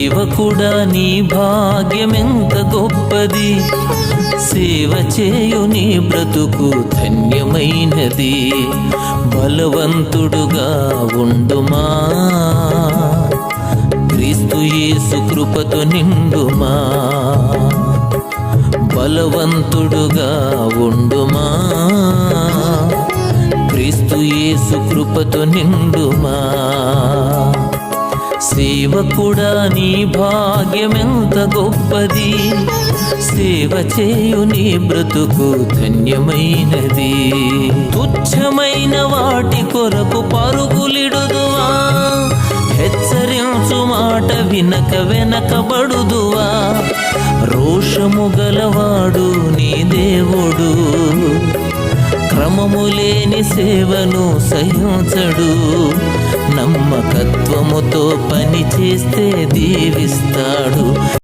సేవకుడా నీ భాగ్యమెంత గొప్పది, సేవ చేయు నీ బ్రతుకు ధన్యమైనది. బలవంతుడుగా ఉండుమా, క్రీస్తు యేసు కృపతో నిండుమా. బలవంతుడుగా ఉండుమా, క్రీస్తు యేసు కృపతో నిండుమా. సేవకుడా నీ భాగ్యమెంత గొప్పది, సేవ చేయు నీ బ్రతుకు ధన్యమైనది. తుచ్చమైన వాటి కొరకు పరుగులిడుదువా, హెచ్చరించు మాట వినక వెనకబడుదువా. రోషము గలవాడు నీ దేవుడు, క్రమము లేని సేవను సహించడు. నమ్మకత్వముతో పని చేస్తే దీవిస్తాడు.